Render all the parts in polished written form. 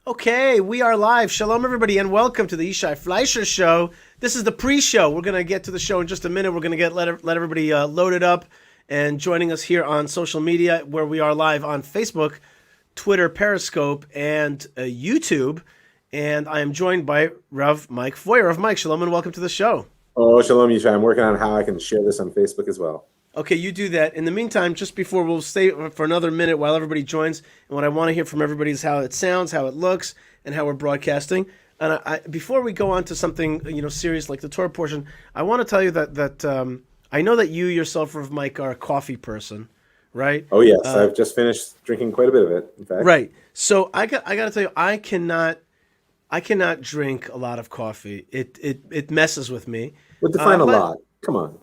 Okay, we are live. Shalom, everybody, and welcome to the Yishai Fleischer Show. This is the pre-show. We're going to get to the show in just a minute. We're going to let everybody loaded up and joining us here on social media, where we are live on Facebook, Twitter, Periscope, and YouTube. And I am joined by Rav Mike Feuer. Rav Mike, shalom, and welcome to the show. Oh, shalom, Yishai. I'm working on how I can share this on Facebook as well. Okay, you do that. In the meantime, just before we'll stay for another minute while everybody joins, and what I want to hear from everybody is how it sounds, how it looks, and how we're broadcasting. And before we go on to something serious like the Torah portion, I want to tell you that I know that you yourself, Rav Mike, are a coffee person, right? Oh yes, I've just finished drinking quite a bit of it. In fact, right. So I got to tell you, I cannot drink a lot of coffee. It messes with me. But define a lot. Come on.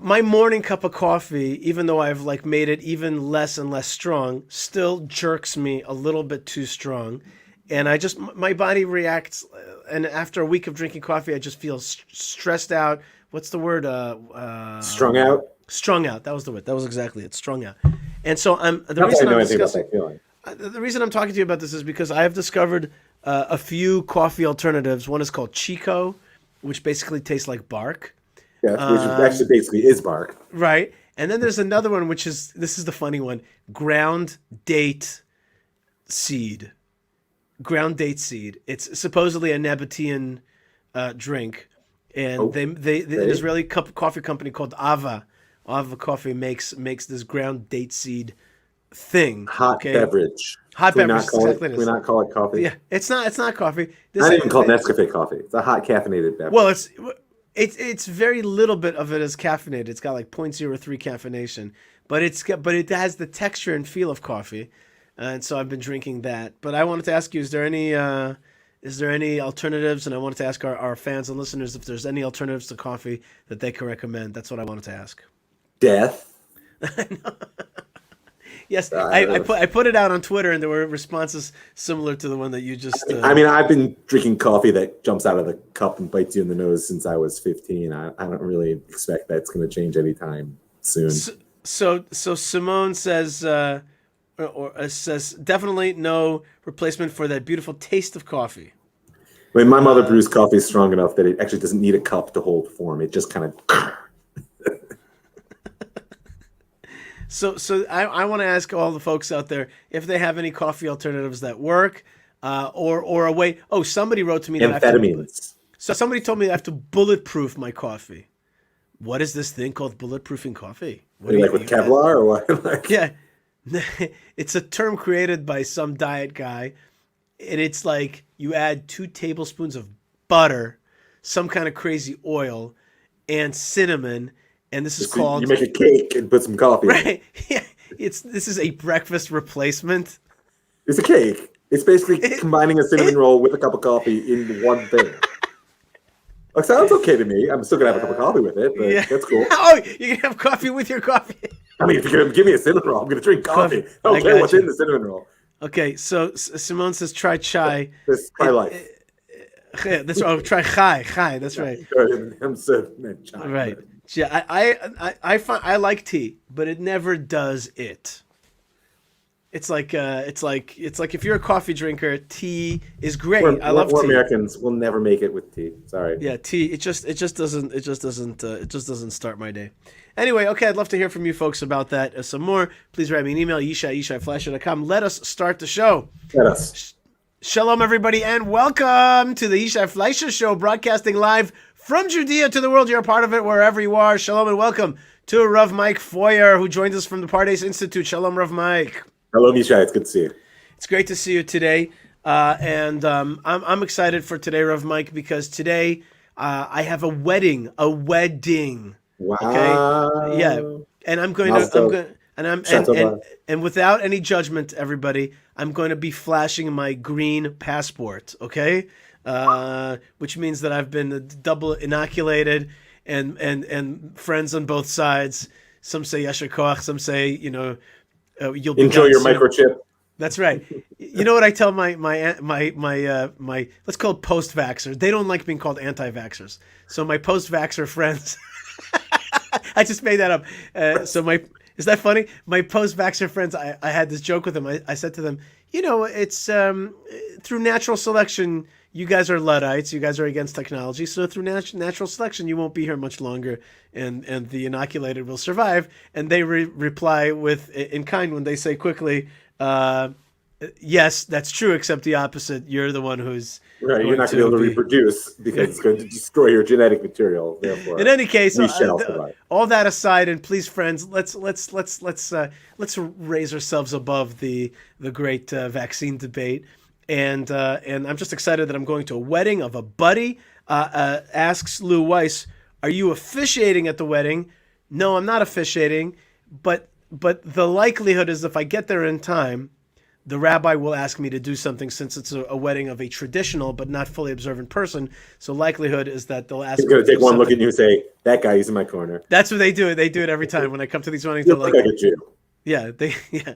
My morning cup of coffee, even though I've made it even less and less strong, still jerks me a little bit too strong, and my body reacts. And after a week of drinking coffee, I just feel stressed out. What's the word? Strung out. Strung out. That was the word. That was exactly it. Strung out. And so the reason I'm talking to you about this is because I have discovered a few coffee alternatives. One is called Chico, which basically tastes like bark. Yeah, which actually basically is bark. Right. And then there's another one, this is the funny one, ground date seed. Ground date seed. It's supposedly a Nabatean drink. And an Israeli coffee company called Ava Coffee makes this ground date seed thing. Hot beverage. Hot beverage. Can we not call it coffee? Yeah, it's not coffee. Not even called Nescafe coffee. It's a hot caffeinated beverage. Well, it's very little bit of it is caffeinated. It's got 0.03 caffeination, but it has the texture and feel of coffee, and so I've been drinking that. But I wanted to ask you, is there any alternatives? And I wanted to ask our fans and listeners if there's any alternatives to coffee that they can recommend. That's what I wanted to ask. Death. Yes, I put it out on Twitter, and there were responses similar to the one that you just. I've been drinking coffee that jumps out of the cup and bites you in the nose since I was 15. I don't really expect that's going to change anytime soon. So Simone says, says definitely no replacement for that beautiful taste of coffee. I mean, my mother brews coffee strong enough that it actually doesn't need a cup to hold form. It just kind of. So I want to ask all the folks out there if they have any coffee alternatives that work, or a way. Oh, somebody wrote to me that amphetamines. So somebody told me I have to bulletproof my coffee. What is this thing called bulletproofing coffee? What do you with Kevlar or what? Yeah, it's a term created by some diet guy, and it's like you add 2 tablespoons of butter, some kind of crazy oil, and cinnamon. And this is called. You make a cake and put some coffee. Right. Yeah. This is a breakfast replacement. It's a cake. It's basically combining a cinnamon roll with a cup of coffee in one thing. It sounds okay to me. I'm still gonna have a cup of coffee with it, but that's cool. Oh, you can have coffee with your coffee. I mean, if you're gonna give me a cinnamon roll, I'm gonna drink coffee. I don't care what's in the cinnamon roll. Okay, so Simone says try chai. Try life. Try chai. That's right. I'm so chai. Right. Yeah, I like tea, but it never does it. It's like if you're a coffee drinker, tea is great. I love tea. Americans will never make it with tea. Sorry. Yeah, tea. It just doesn't start my day. Anyway, okay, I'd love to hear from you folks about that. Some more. Please write me an email, yishai@fleischer.com. Let us start the show. Let us. Shalom, everybody, and welcome to the Yishai Fleischer Show, broadcasting live from Judea to the world. You're a part of it wherever you are. Shalom and welcome to Rav Mike Feuer, who joins us from the Pardes Institute. Shalom, Rav Mike. Hello, Yishai. It's good to see you. It's great to see you today. And I'm excited for today, Rav Mike, because today I have a wedding. Wow. Okay? Yeah. And and without any judgment, everybody, I'm going to be flashing my green passport, okay? Which means that I've been double inoculated and friends on both sides. Some say Yasher Koach, some say, you'll be enjoy your microchip. That's right. You know what I tell my let's call it post-vaxxers. They don't like being called anti-vaxxers. So my post-vaxxer friends, I just made that up. So Is that funny? My post-vaxxer friends, I had this joke with them. I said to them, it's through natural selection, you guys are Luddites. You guys are against technology. So through natural selection, you won't be here much longer, and the inoculated will survive. And they reply with in kind when they say quickly, yes, that's true, except the opposite. You're the one who's right. You're not going to be able to reproduce because it's going to destroy your genetic material. Therefore, in any case, we shall survive. All that aside, and please, friends, let's raise ourselves above the great vaccine debate. And I'm just excited that I'm going to a wedding of a buddy. Asks Lou Weiss, "Are you officiating at the wedding?" No, I'm not officiating, but the likelihood is if I get there in time, the rabbi will ask me to do something since it's a wedding of a traditional but not fully observant person. So likelihood is that they'll ask me. He's going to take one look at you and say, "That guy is in my corner." That's what they do. They do it every time when I come to these weddings. You look like a Jew. Yeah,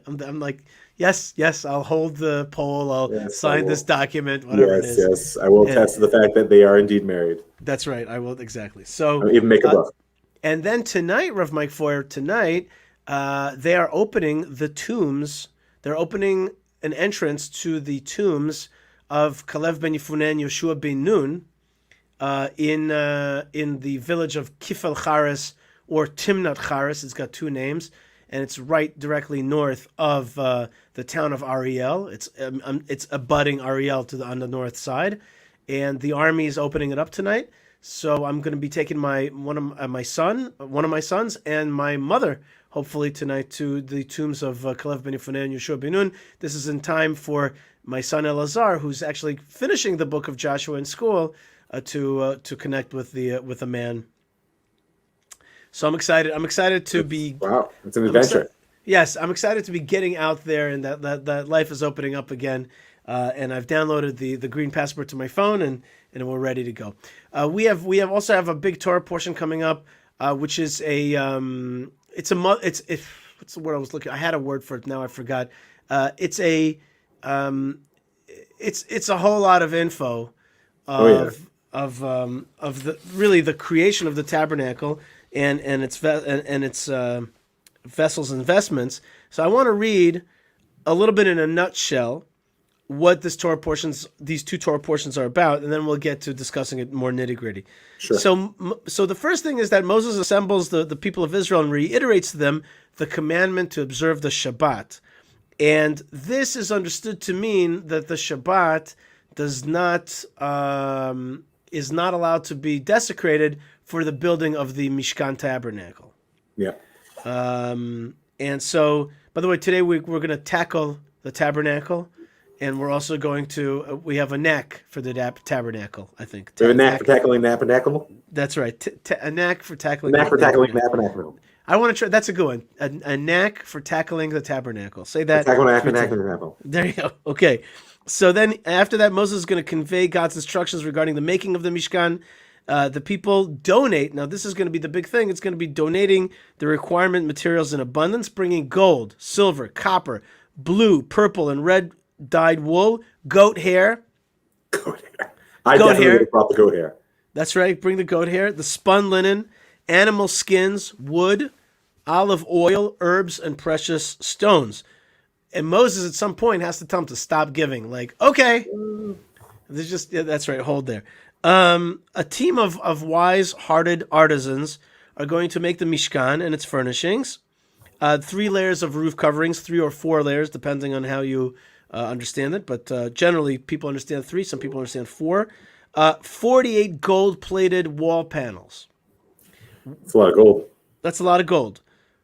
I'm like, yes, I'll hold the poll. I'll sign this document, whatever it is. Yes, I will attest to the fact that they are indeed married. That's right, I will, exactly. So I'll even make a book. And then tonight, Rav Mike Feuer, they are opening the tombs. They're opening an entrance to the tombs of Kalev ben Yefune and Yoshua ben Nun in the village of Kifel Charis or Timnat Charis. It's got two names. And it's right directly north of the town of Ariel. It's abutting Ariel on the north side, and the army is opening it up tonight. So I'm going to be taking one of my sons, and my mother, hopefully tonight, to the tombs of Kalev ben Yefune and Yoshua ben Nun. This is in time for my son Elazar, who's actually finishing the book of Joshua in school, to connect with the man. So I'm excited. I'm excited to be. Wow, it's an adventure. Yes, I'm excited to be getting out there, and that life is opening up again. And I've downloaded the green passport to my phone, and we're ready to go. We also have a big Torah portion coming up, which is what's the word I was looking? I had a word for it. Now I forgot. It's a whole lot of info of the creation of the tabernacle. And its vessels and vestments. So I want to read a little bit in a nutshell what these two Torah portions are about, and then we'll get to discussing it more nitty gritty. Sure. So the first thing is that Moses assembles the people of Israel and reiterates to them the commandment to observe the Shabbat, and this is understood to mean that the Shabbat is not allowed to be desecrated for the building of the Mishkan Tabernacle. Yeah. And so, by the way, today we're going to tackle the tabernacle, and we're also going to, we have a knack for the tabernacle, I think. We have a knack for tackling tabernacle? That's right. A knack for tackling tabernacle. I want to try, that's a good one. A knack for tackling the tabernacle. Say that. Tabernacle. There you go. Okay. So then after that, Moses is going to convey God's instructions regarding the making of the Mishkan. The people donate. Now, this is going to be the big thing. It's going to be donating the requirement materials in abundance, bringing gold, silver, copper, blue, purple, and red dyed wool, goat hair. I definitely would have brought the goat hair. That's right. Bring the goat hair, the spun linen, animal skins, wood, olive oil, herbs, and precious stones. And Moses at some point has to tell them to stop giving. Like, okay. That's right. Hold there. A team of wise-hearted artisans are going to make the Mishkan and its furnishings. 3 layers of roof coverings, 3 or 4 layers, depending on how you understand it. But generally, people understand 3. Some people understand 4. 48 gold-plated wall panels. That's a lot of gold. That's a lot of gold.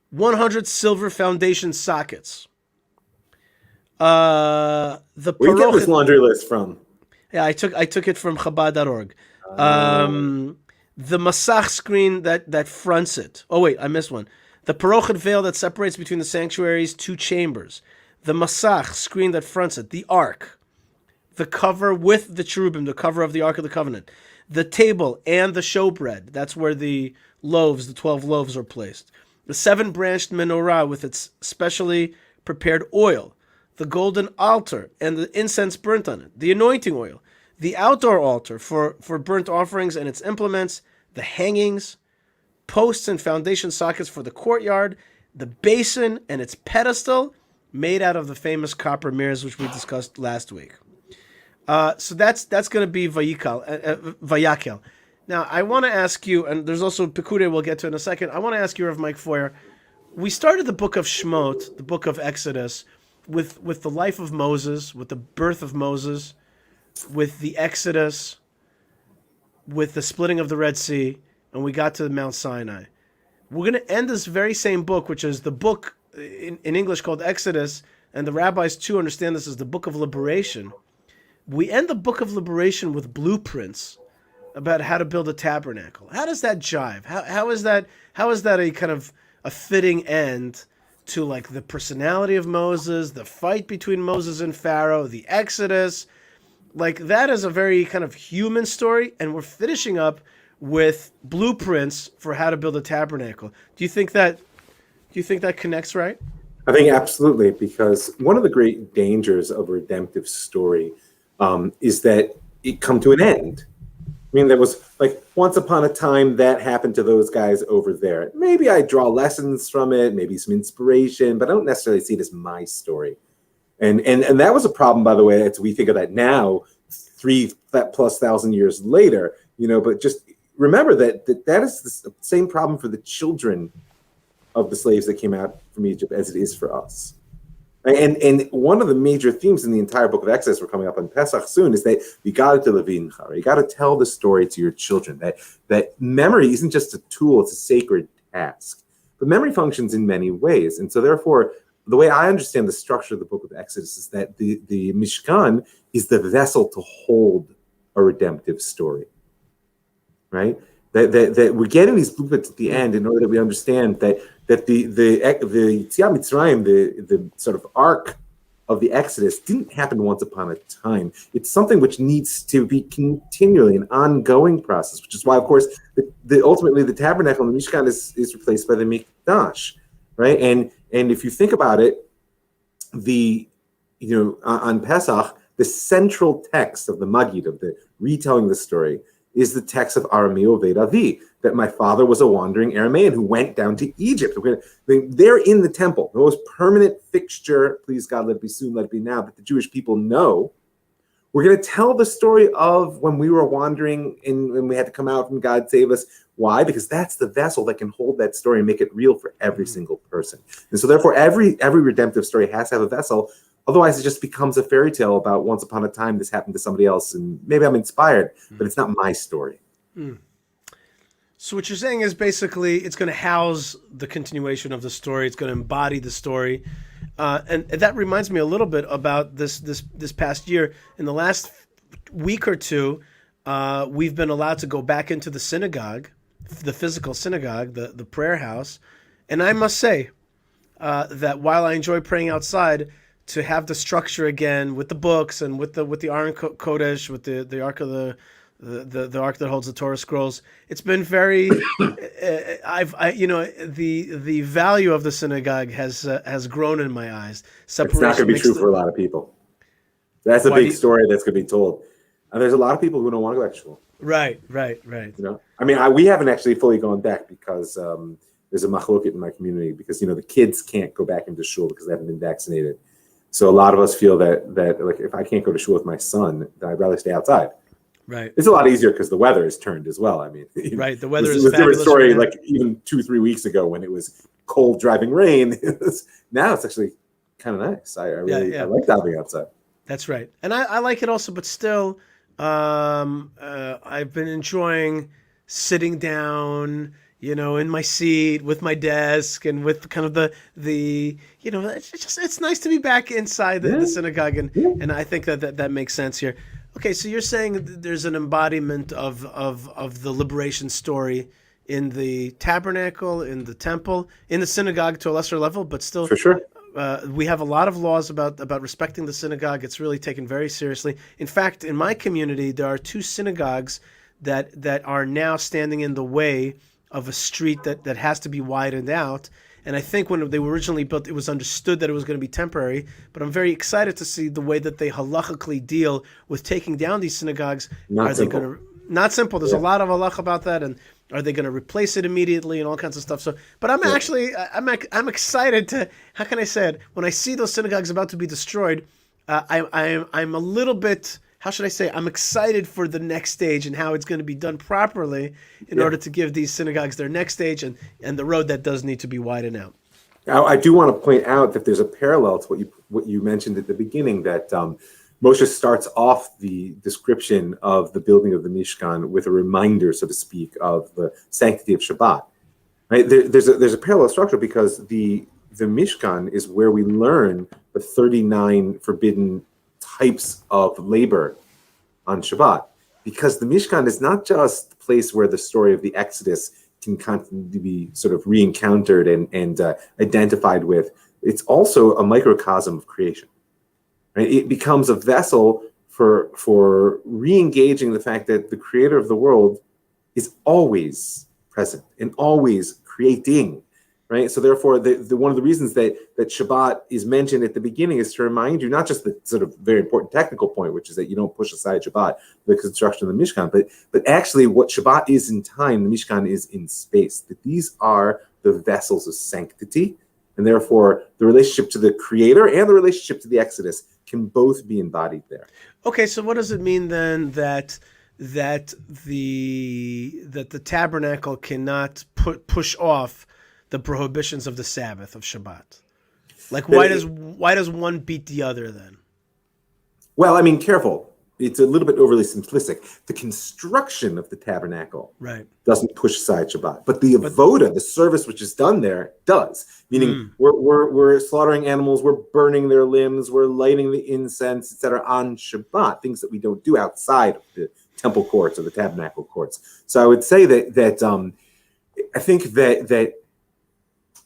100 silver foundation sockets. Where do you get this laundry list from? Yeah, I took it from Chabad.org. The Masach screen that fronts it. Oh wait, I missed one. The Parochet veil that separates between the sanctuary's 2 chambers. The Masach screen that fronts it. The Ark. The cover with the cherubim, the cover of the Ark of the Covenant. The table and the showbread. That's where the 12 loaves are placed. The 7-branched menorah with its specially prepared oil. The golden altar and the incense burnt on it, the anointing oil, the outdoor altar for burnt offerings and its implements, the hangings, posts and foundation sockets for the courtyard, the basin and its pedestal made out of the famous copper mirrors, which we discussed last week. So that's going to be Vayakel. Now, I want to ask you, and there's also Pekude we'll get to in a second. I want to ask you, Rav Mike Feuer, we started the book of Shemot, the book of Exodus, with the life of Moses, with the birth of Moses, with the Exodus, with the splitting of the Red Sea, and we got to Mount Sinai. We're going to end this very same book, which is the book in English called Exodus, and the rabbis too understand this as the book of liberation. We end the book of liberation with blueprints about how to build a tabernacle. How does that jive? How is that a kind of a fitting end to like the personality of Moses, the fight between Moses and Pharaoh, the Exodus? Like that is a very kind of human story, and we're finishing up with blueprints for how to build a tabernacle. Do you think that connects right? I think absolutely, because one of the great dangers of a redemptive story is that it come to an end. I mean, there was like once upon a time that happened to those guys over there. Maybe I draw lessons from it, maybe some inspiration, but I don't necessarily see it as my story. And that was a problem, by the way, as we think of that now, 3,000+ years later, but just remember that is the same problem for the children of the slaves that came out from Egypt as it is for us. And one of the major themes in the entire book of Exodus, we're coming up on Pesach soon, is that you got to tell the story to your children. That memory isn't just a tool, it's a sacred task. But memory functions in many ways. And so therefore, the way I understand the structure of the book of Exodus is that the Mishkan is the vessel to hold a redemptive story, right? That we're getting these blueprints at the end in order that we understand that the Yetziat Mitzrayim, the sort of arc of the Exodus, didn't happen once upon a time. It's something which needs to be continually an ongoing process, which is why, of course, ultimately the tabernacle and the Mishkan is replaced by the Mikdash, right? And if you think about it, on Pesach, the central text of the Magid, of the retelling the story, is the text of Arameo Vedavi, that my father was a wandering Aramaean who went down to Egypt. They're in the temple, the most permanent fixture, please God, let it be soon, let it be now, that the Jewish people know. We're going to tell the story of when we were wandering and when we had to come out and God save us. Why? Because that's the vessel that can hold that story and make it real for every single person. And so therefore, every redemptive story has to have a vessel. Otherwise, it just becomes a fairy tale about once upon a time this happened to somebody else, and maybe I'm inspired, but it's not my story. So what you're saying is basically it's going to house the continuation of the story. It's going to embody the story. And that reminds me a little bit about this past year. In the last week or two, we've been allowed to go back into the synagogue, the physical synagogue, the prayer house. And I must say that while I enjoy praying outside, to have the structure again with the books and with the Aron Kodesh, with the Ark of the Ark that holds the Torah scrolls, it's been very. The value of the synagogue has grown in my eyes. It's not going to be true for a lot of people. That's a big story that's going to be told. And there's a lot of people who don't want to go back to shul. Right. I mean, we haven't actually fully gone back because there's a machloket in my community because the kids can't go back into shul because they haven't been vaccinated. So a lot of us feel that like if I can't go to shul with my son, then I'd rather stay outside. Right. It's a lot easier because the weather has turned as well. I mean, right. The weather is a different story. Right, like even 2-3 weeks ago when it was cold, driving rain. Now it's actually kind of nice. I like diving outside. That's right, and I like it also. But still, I've been enjoying sitting down, in my seat with my desk and with kind of the it's nice to be back inside the synagogue, and I think that makes sense here. Okay, so you're saying there's an embodiment of the liberation story in the tabernacle, in the temple, in the synagogue to a lesser level, but still, for sure. We have a lot of laws about respecting the synagogue. It's really taken very seriously. In fact, in my community, there are 2 synagogues that are now standing in the way of a street that has to be widened out. And I think when they were originally built, it was understood that it was going to be temporary. But I'm very excited to see the way that they halachically deal with taking down these synagogues. Not simple. Not simple. There's a lot of halach about that, and Are they going to replace it immediately and all kinds of stuff? So, but I'm actually I'm excited to, how can I say it? When I see those synagogues about to be destroyed, I'm a little bit, how should I say? I'm excited for the next stage and how it's going to be done properly in order to give these synagogues their next stage and the road that does need to be widened out. Now, I do want to point out that there's a parallel to what you mentioned at the beginning, that Moshe starts off the description of the building of the Mishkan with a reminder, so to speak, of the sanctity of Shabbat. Right? There's a parallel structure, because the Mishkan is where we learn the 39 forbidden types of labor on Shabbat, because the Mishkan is not just the place where the story of the Exodus can constantly be sort of re-encountered and identified with. It's also a microcosm of creation. Right? It becomes a vessel for re-engaging the fact that the creator of the world is always present and always creating. Right? So therefore, one of the reasons that Shabbat is mentioned at the beginning is to remind you, not just the sort of very important technical point, which is that you don't push aside Shabbat, the construction of the Mishkan, but actually what Shabbat is in time, the Mishkan is in space. That these are the vessels of sanctity, and therefore the relationship to the Creator and the relationship to the Exodus can both be embodied there. Okay, so what does it mean then that the tabernacle cannot push off the prohibitions of the Sabbath, of Shabbat? Like, why does one beat the other then? Well, I mean, careful. It's a little bit overly simplistic. The construction of the tabernacle doesn't push aside Shabbat, but the avoda, the service which is done there, does. Meaning, we're slaughtering animals, we're burning their limbs, we're lighting the incense, etc. on Shabbat, things that we don't do outside of the temple courts or the tabernacle courts. So I would say that I think that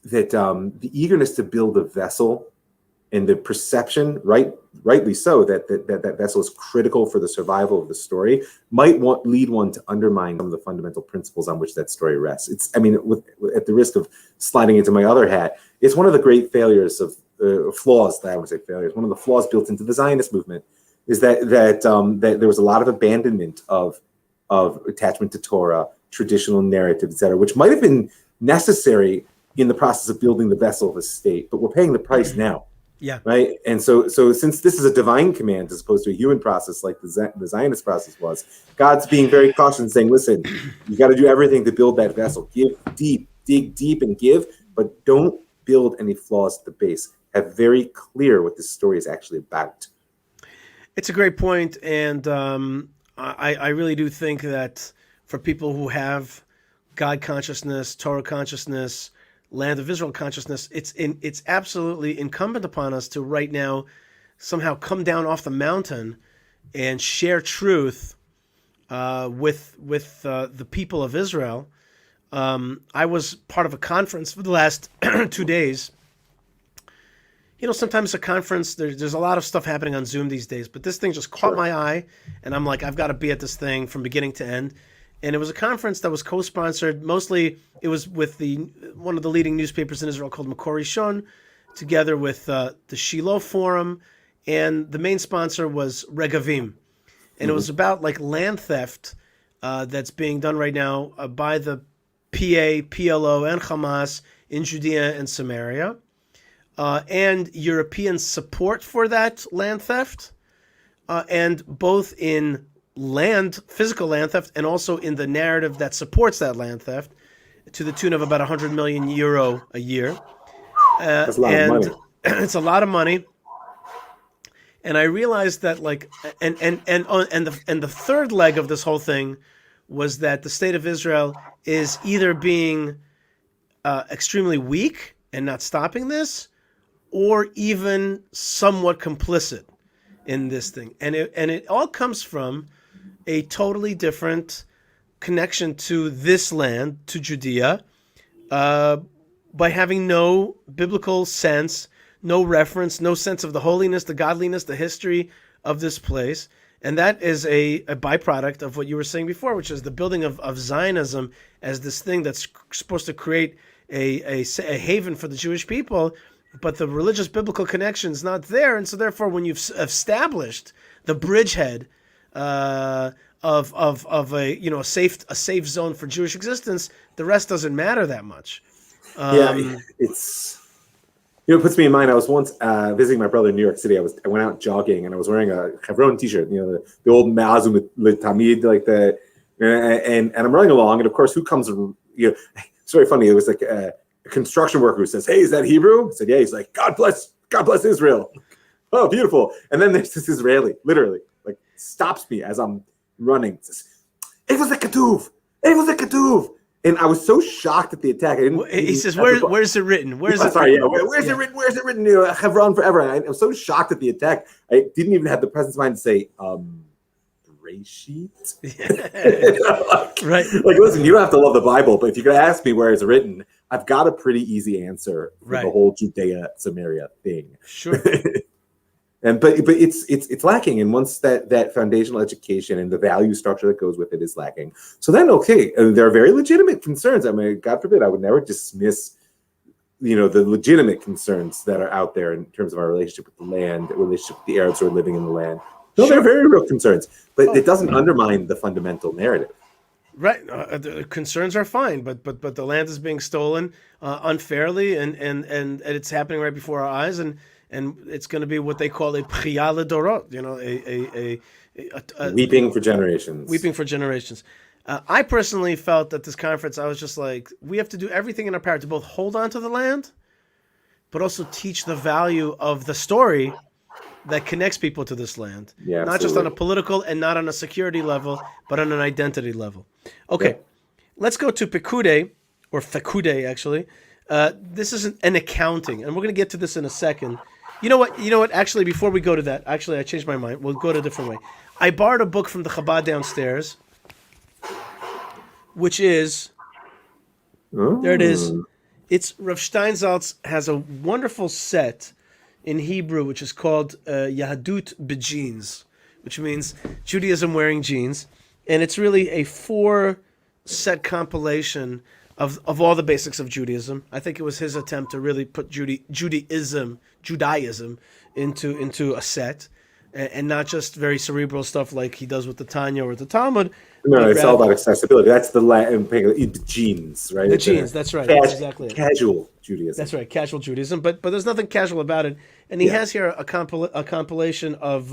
the eagerness to build a vessel and the perception, rightly so, that vessel is critical for the survival of the story, might lead one to undermine some of the fundamental principles on which that story rests. At the risk of sliding into my other hat, it's one of the great failures of flaws. That I would say failures. One of the flaws built into the Zionist movement is that there was a lot of abandonment of attachment to Torah, traditional narrative, etc., which might have been necessary in the process of building the vessel of a state, but we're paying the price now. Yeah. Right. And so since this is a divine command as opposed to a human process like the Zionist process was, God's being very cautious and saying, listen, you got to do everything to build that vessel. Give deep, dig deep and give, but don't build any flaws at the base. Have very clear what this story is actually about. It's a great point. And I really do think that for people who have God consciousness, Torah consciousness, land of Israel consciousness, it's absolutely incumbent upon us to right now somehow come down off the mountain and share truth with the people of Israel. I was part of a conference for the last 2 days. You know, sometimes a conference, there's a lot of stuff happening on Zoom these days, but this thing just caught my eye, and I'm like, I've got to be at this thing from beginning to end. And it was a conference that was co-sponsored. Mostly, it was with one of the leading newspapers in Israel called Makor Rishon, together with the Shiloh Forum, and the main sponsor was Regavim. And it was about like land theft that's being done right now by the PA, PLO, and Hamas in Judea and Samaria, and European support for that land theft, and both in physical land theft, and also in the narrative that supports that land theft, to the tune of about 100 million euro a year. That's a lot of money. It's a lot of money. And I realized that, like, and the third leg of this whole thing was that the state of Israel is either being extremely weak and not stopping this, or even somewhat complicit in this thing. And it all comes from a totally different connection to this land, to Judea, by having no biblical sense, no reference, no sense of the holiness, the godliness, the history of this place. And that is a byproduct of what you were saying before, which is the building of Zionism as this thing that's supposed to create a haven for the Jewish people, but the religious biblical connection is not there. And so therefore, when you've established the bridgehead of a a safe zone for Jewish existence, the rest doesn't matter that much. It's it puts me in mind. I was once visiting my brother in New York City. I went out jogging and I was wearing a Chevron T-shirt. The old Ma'azum Tamid, like and I'm running along, and of course, who comes? It's very funny. It was like a construction worker who says, "Hey, is that Hebrew?" I said, "Yeah." He's like, God bless Israel." Oh, beautiful. And then there's this Israeli, literally, like stops me as I'm running. Says, "It was a Katuv. It was a Katuv." And I was so shocked at the attack. He says, "Where's it written? Where's it written? Where's it written? Hebron forever." And I was so shocked at the attack. I didn't even have the presence of mind to say, Reshit. Right. Like, listen, you don't have to love the Bible, but if you're going to ask me where it's written, I've got a pretty easy answer for the whole Judea Samaria thing. Sure. But it's lacking, and once that foundational education and the value structure that goes with it is lacking, so then there are very legitimate concerns. I mean, God forbid, I would never dismiss, the legitimate concerns that are out there in terms of our relationship with the land, relationship with the Arabs who are living in the land. No, they're very real concerns, but it doesn't undermine the fundamental narrative. Right, the concerns are fine, but the land is being stolen unfairly, and it's happening right before our eyes, and it's going to be what they call a B'chiya L'Dorot, a weeping for generations. Weeping for generations. I personally felt at this conference, I was just like, we have to do everything in our power to both hold on to the land, but also teach the value of the story that connects people to this land. Yeah, not just on a political and not on a security level, but on an identity level. Okay, Let's go to Pekude, or Fekude, actually. This is an accounting, and we're going to get to this in a second. You know what? Actually, before we go to that, I changed my mind. We'll go to a different way. I borrowed a book from the Chabad downstairs, which is, there it is. It's Rav Steinsaltz has a wonderful set in Hebrew, which is called Yahadut B'Jeans, which means Judaism wearing jeans. And it's really a 4-set compilation of all the basics of Judaism. I think it was his attempt to really put Judaism into a set, and not just very cerebral stuff like he does with the Tanya or the Talmud. No, it's all about accessibility. That's the Latin, the genes, right? The genes, that's right. That's exactly it. Casual Judaism. That's right, casual Judaism. But there's nothing casual about it. And he has here a compilation of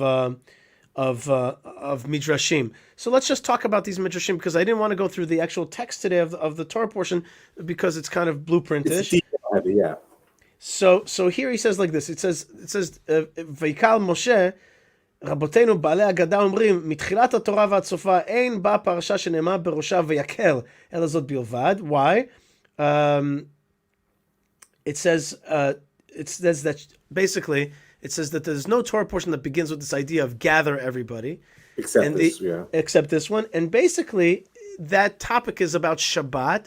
midrashim. So let's just talk about these midrashim, because I didn't want to go through the actual text today of the Torah portion, because it's kind of blueprintish. It's heavy, yeah. So here he says like this. It says Vayikal Moshe רבותינו בעלי הגדה אומרים, מתחילת התורה ועד סופה אין בה פרשה שנאמר בראשה ויקל, אלא זאת בלבד. Why? It says that basically it says that there's no Torah portion that begins with this idea of gather everybody, except this one. And basically that topic is about Shabbat,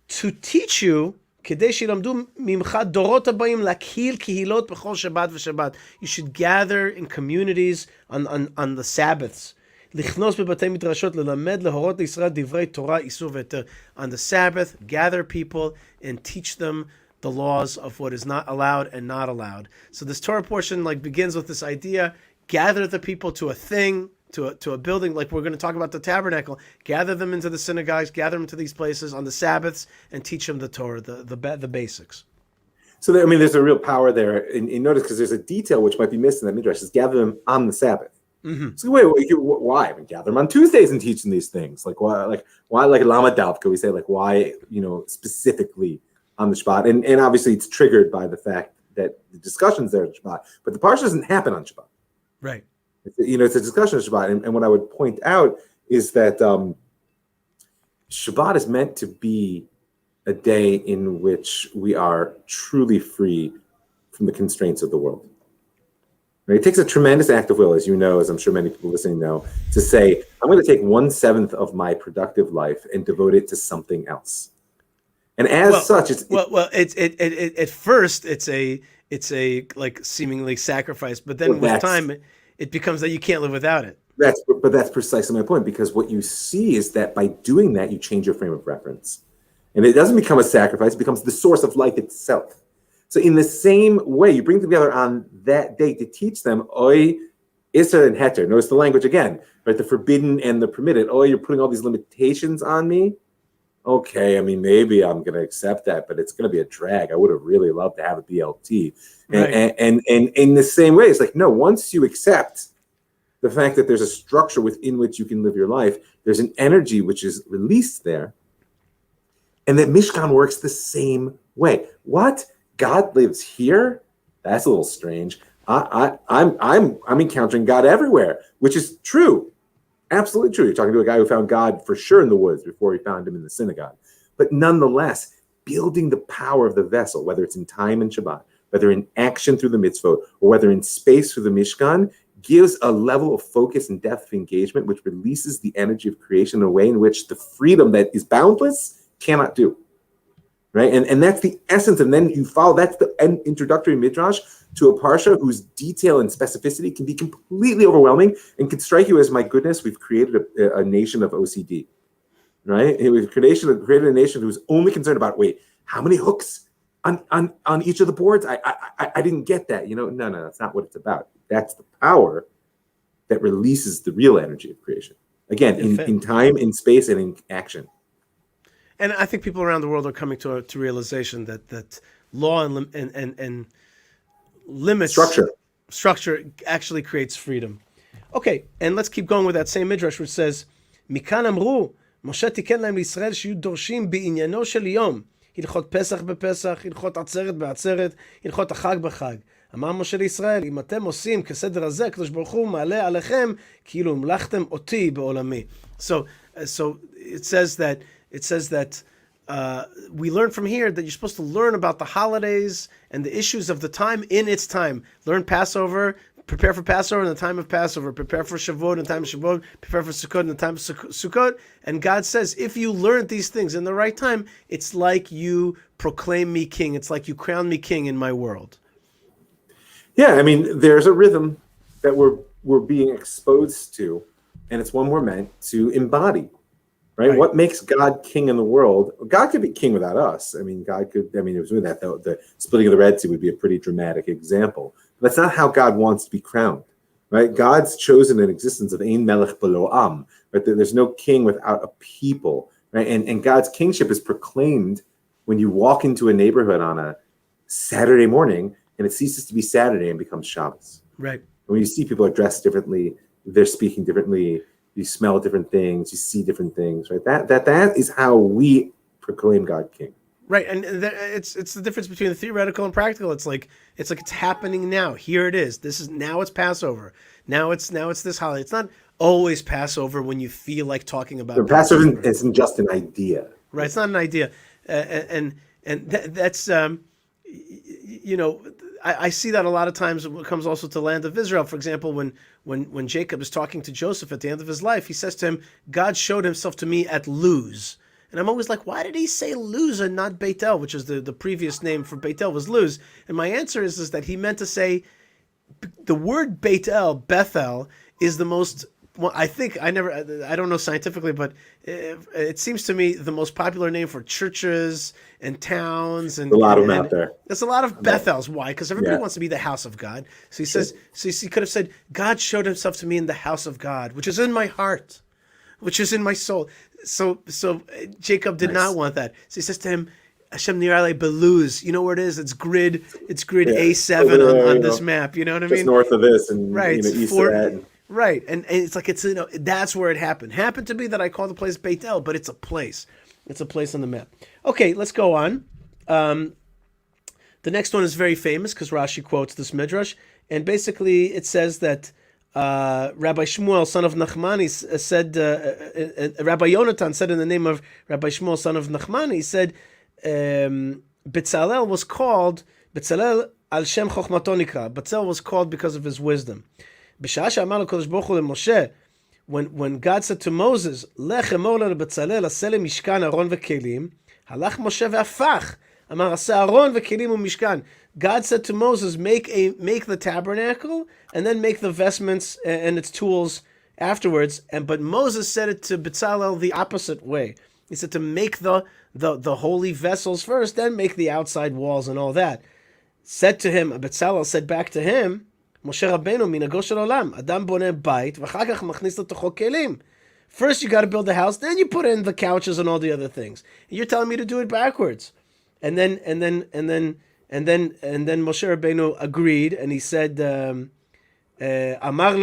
to teach you כדי שילמדו ממך דורות הבאים להקהיל קהילות בכל שבת ושבת. You should gather in communities on the Sabbaths. לכנוס בבתי מדרשות, ללמד, להורות לישראל דברי תורה, איסור והיתר. On the Sabbath, gather people and teach them the laws of what is not allowed and not allowed. So this Torah portion begins with this idea, gather the people to a thing, to a building, like we're going to talk about the Tabernacle, gather them into the synagogues, gather them to these places on the Sabbaths, and teach them the Torah, the basics. So there's a real power there. And notice, because there's a detail which might be missed in that midrash, is gather them on the Sabbath. Mm-hmm. So wait, why? I mean, gather them on Tuesdays and teach them these things. Why Lama Davka, we say, why, specifically on the Shabbat. And obviously it's triggered by the fact that the discussion's there on Shabbat, but the parsha doesn't happen on Shabbat. Right. It's a discussion of Shabbat, and what I would point out is that Shabbat is meant to be a day in which we are truly free from the constraints of the world. Right? It takes a tremendous act of will, as you know, as I'm sure many people listening know, to say, I'm going to take 1/7 of my productive life and devote it to something else. And such, it's at first it's a seemingly sacrifice, but then with time it becomes that you can't live without it. That's precisely my point, because what you see is that by doing that, you change your frame of reference. And it doesn't become a sacrifice, it becomes the source of life itself. So in the same way, you bring them together on that day to teach them, Isser and Heter. Notice the language again, right? The forbidden and the permitted. Oh, you're putting all these limitations on me? Okay, I mean, maybe I'm going to accept that, but it's going to be a drag. I would have really loved to have a BLT. Right. And in the same way, it's like, no, once you accept the fact that there's a structure within which you can live your life, there's an energy which is released there, and that Mishkan works the same way. What? God lives here? That's a little strange. I'm encountering God everywhere, which is true. Absolutely true. You're talking to a guy who found God for sure in the woods before he found him in the synagogue. But nonetheless, building the power of the vessel, whether it's in time and Shabbat, whether in action through the mitzvot, or whether in space through the Mishkan, gives a level of focus and depth of engagement which releases the energy of creation in a way in which the freedom that is boundless cannot do. Right? And that's the essence. And then you follow, that's the introductory midrash to a parsha whose detail and specificity can be completely overwhelming and can strike you as, my goodness, we've created a nation of OCD. Right? We've created a nation who's only concerned about, wait, how many hooks on each of the boards? I didn't get that. No, that's not what it's about. That's the power that releases the real energy of creation. Again, in time, in space, and in action. And I think people around the world are coming to realization that law and limits structure actually creates freedom. Okay, and let's keep going with that same midrash which says, "Mikan amru Moshe tiken lahem liYisrael shiyu dorshim beinyano shel yom הלכות פסח בפסח, הלכות עצרת בעצרת, הלכות החג בחג. אמר משה לישראל, אם אתם עושים כסדר הזה, הקדוש ברוך הוא מעלה עליכם, כאילו המלכתם אותי בעולמי." So it says that we learn from here that you're supposed to learn about the holidays and the issues of the time in its time. Learn Passover, prepare for Passover in the time of Passover, prepare for Shavuot in the time of Shavuot, prepare for Sukkot in the time of Sukkot. And God says, if you learn these things in the right time, it's like you proclaim me king. It's like you crown me king in my world. Yeah, I mean, there's a rhythm that we're being exposed to, and it's one we're meant to embody. Right? What makes God king in the world? God could be king without us. I mean, it was doing that. The splitting of the Red Sea would be a pretty dramatic example. But that's not how God wants to be crowned, right? God's chosen an existence of Ein Melech B'lo Am, right? There's no king without a people, right? And God's kingship is proclaimed when you walk into a neighborhood on a Saturday morning and it ceases to be Saturday and becomes Shabbos. Right. And when you see people are dressed differently, they're speaking differently, you smell different things, you see different things, right? That is how we proclaim God king. Right, and it's the difference between the theoretical and practical. It's like it's happening now. Here it is. Now it's Passover. Now it's this holiday. It's not always Passover when you feel like talking about Passover isn't just an idea. Right, it's not an idea, that's I see that a lot of times when it comes also to the land of Israel. For example, when Jacob is talking to Joseph at the end of his life, he says to him, "God showed himself to me at Luz." And I'm always like, why did he say Luz and not Beit El, which is the previous name for Beit El was Luz? And my answer is that he meant to say the word Beit El, Bethel, is the most, well, I don't know scientifically, but it seems to me the most popular name for churches and towns. And a lot of them out there. There's a lot of Bethels. Why? Because everybody wants to be the house of God. So he says, he could have said, God showed himself to me in the house of God, which is in my heart, which is in my soul. So Jacob did not want that. So he says to him, Hashem nirale beluz. You know where it is? It's grid A7 on this map. You know what I mean? Just north of this and east of that. Right, and it's like that's where it happened. Happened to be that I call the place Beit El, but it's a place. It's a place on the map. Okay, let's go on. The next one is very famous because Rashi quotes this midrash, and basically it says that Rabbi Shmuel, son of Nachmani, said. Rabbi Yonatan said in the name of Rabbi Shmuel, son of Nachmani, he said Betzalel was called Betzalel al Shem Chochmato nikra. Betzalel was called because of his wisdom. When God said to Moses, Lech emor leBetzalel aseh mishkan aron vekelim, halach Moshe ve'afach amar aseh aron vekelim u'mishkan. God said to Moses, make the tabernacle and then make the vestments and its tools afterwards. But Moses said it to Betzalel the opposite way. He said to make the holy vessels first, then make the outside walls and all that. Said to him, Betzalel said back to him, משה רבנו, מנהגו של עולם, אדם בונה בית, ואחר כך מכניס לתוכו כלים. First you got to build the house, then you put in the couches and all the other things. And you're telling me to do it backwards. And then Moshe Rabbeinu agreed, and he said, אמר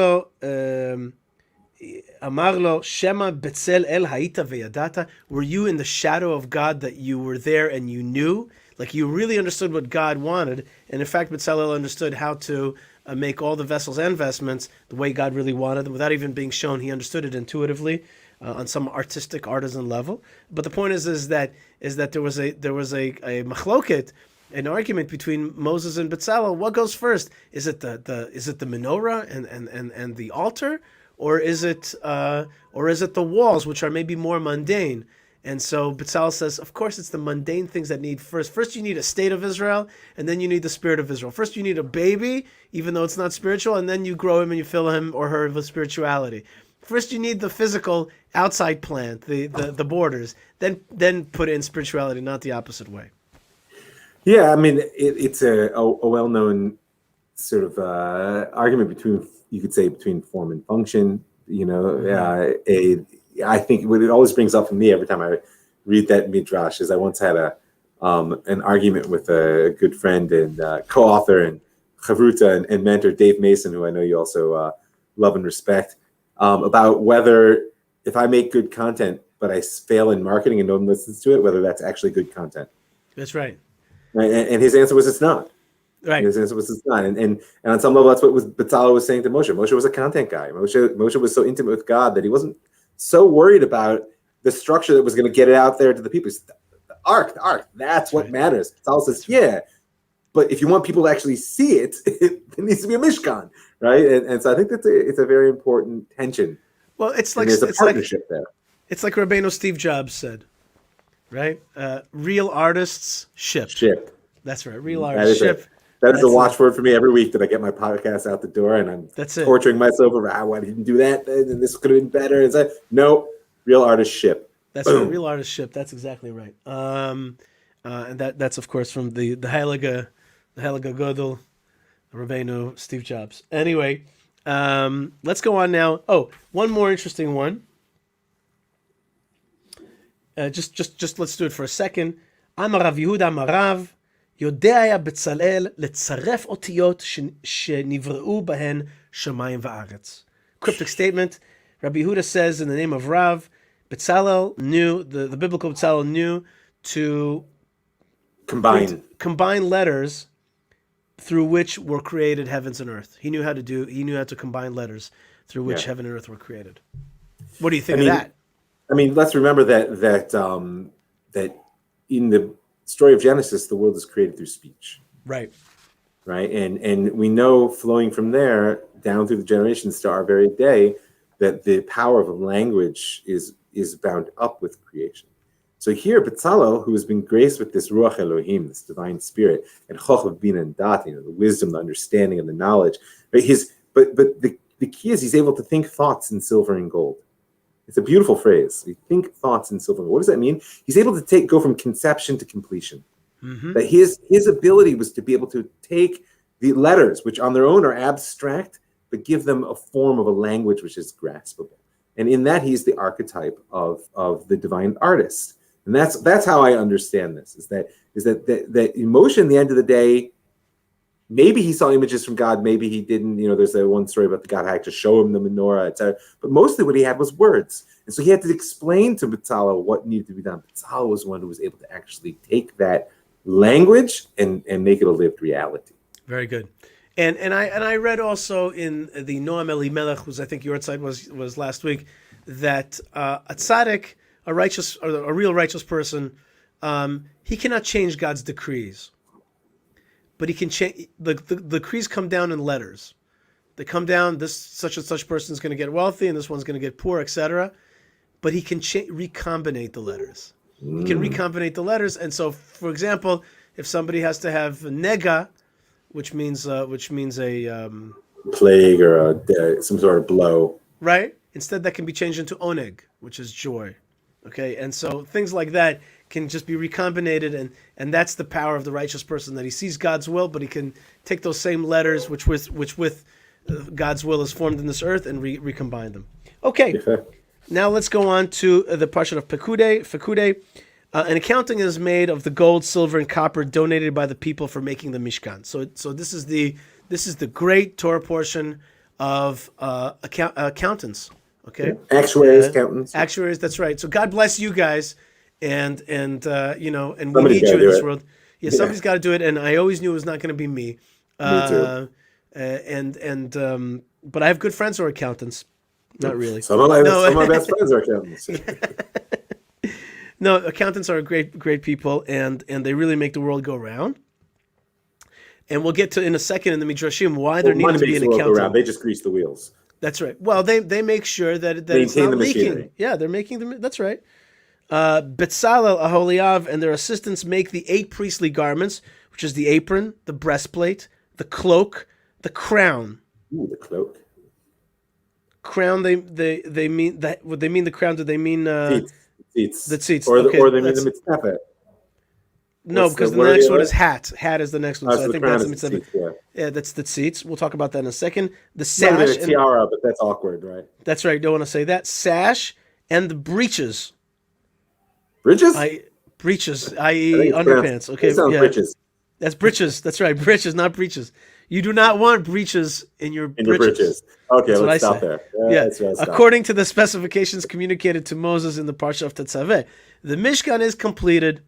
לו, Shema Betzel El Haita Veyadata. Were you in the shadow of God that you were there and you knew? Like you really understood what God wanted. And in fact, Bezalel understood how to make all the vessels and vestments the way God really wanted them without even being shown. He understood it intuitively on some artistic, artisan level. But the point is that there was a machloket, an argument between Moses and Bezalel. What goes first? Is it the menorah and the altar, or is it the walls, which are maybe more mundane? And so Bezalel says, of course, it's the mundane things that need first. First, you need a state of Israel, and then you need the spirit of Israel. First, you need a baby, even though it's not spiritual, and then you grow him and you fill him or her with spirituality. First, you need the physical outside plant, the borders. Then put in spirituality, not the opposite way. Yeah, I mean, it's a well-known sort of argument between form and function. I think what it always brings up for me every time I read that midrash is I once had an argument with a good friend and co-author and chavruta and mentor Dave Mason, who I know you also love and respect, about whether if I make good content but I fail in marketing and no one listens to it, whether that's actually good content. That's right. And his answer was it's not. Right. His answer was it's not. And on some level, that's what Bezalel was saying to Moshe. Moshe was a content guy. Moshe was so intimate with God that he wasn't so worried about the structure that was going to get it out there to the people. The ark, that's what matters. Bezalel says, yeah, but if you want people to actually see it, it needs to be a mishkan, right? And so I think it's a very important tension. Well, it's like there's a partnership there. It's like Rabbeinu Steve Jobs said, right? Real artists ship. That's right. Real artists ship. That is a watchword for me every week that I get my podcast out the door and I'm torturing myself over why didn't do that and this could have been better. And so, no, real artists ship. That's right. Real artists ship. That's exactly right. And that's of course from the Heilige Godel, Rabbeinu Steve Jobs. Anyway, let's go on now. Oh, one more interesting one. Just let's do it for a second. Amar Rav Yehuda Amar Rav. יודע היה בצלאל לצרף אותיות שנבראו בהן שמיים וארץ. Cryptic statement. Rabbi Yehuda says in the name of Rav, Bezalel knew, the biblical Bezalel knew to combine letters through which were created heavens and earth. He knew how to combine letters through which heaven and earth were created. What do you think of that? I mean, let's remember that in the story of Genesis, the world is created through speech. Right. And we know flowing from there down through the generations to our very day that the power of a language is bound up with creation. So here, Bezalel, who has been graced with this Ruach Elohim, this divine spirit, and Chochmah, Bina, and Dat, the wisdom, the understanding, and the knowledge. Right? But the key is he's able to think thoughts in silver and gold. It's a beautiful phrase. You think thoughts in silver. What does that mean? He's able to go from conception to completion. Mm-hmm. That his ability was to be able to take the letters, which on their own are abstract, but give them a form of a language which is graspable. And in that, he's the archetype of the divine artist. And that's how I understand this. Is that emotion? At the end of the day, maybe he saw images from God, maybe he didn't. There's that one story about the God had to show him the menorah, etc. But mostly what he had was words. And so he had to explain to Bezalel what needed to be done. Bezalel was one who was able to actually take that language and make it a lived reality. Very good. And I read also in the Noam Elimelech, whose I think your side was last week, that a tzaddik, a righteous, or a real righteous person, he cannot change God's decrees. But he can change. The decrees come down in letters. They come down. This such and such person is going to get wealthy, and this one's going to get poor, etc. But he can recombinate the letters. He can recombinate the letters, and so, for example, if somebody has to have nega, which means a plague or some sort of blow, right? Instead, that can be changed into oneg, which is joy. Okay, and so things like that can just be recombinated, and that's the power of the righteous person, that he sees God's will, but he can take those same letters, which with God's will is formed in this earth, and recombine them. Okay, now let's go on to the parsha of Fekude. An accounting is made of the gold, silver, and copper donated by the people for making the Mishkan. So this is the great Torah portion of accountants. Okay, actuaries. That's right. So God bless you guys, and we need you in this world. Yeah, somebody's got to do it, and I always knew it was not going to be me. Me too. But I have good friends who are accountants. Not really. Some of my best friends are accountants. No, accountants are great people, and they really make the world go round. And we'll get to in a second in the Midrashim why there needs to be an accountant. They just grease the wheels. That's right. Well, they make sure that it's not leaking. Yeah, they're making them. That's right. Betzalel, Aholiav, and their assistants make the 8 priestly garments, which is the apron, the breastplate, the cloak, the crown. Ooh, the cloak. Crown. They mean that. Would they mean the crown? Do they mean seats? The seats. Or they mean the mitzvah. No, because the next one is hat. Hat is the next one. So I think that's the mitzvah. Yeah. Yeah, that's the seats. We'll talk about that in a second. The sash. Sash. Tiara, but that's awkward, right? That's right. Don't want to say that. Sash and the breeches. Breeches? Breeches, i.e. underpants. Okay, yeah. Breeches. That's breeches. That's right. Breeches, not breeches. You do not want breeches in your breeches. Okay, that's let's stop there. Yeah. According to the specifications communicated to Moses in the Parsha of Tetzaveh, the Mishkan is completed,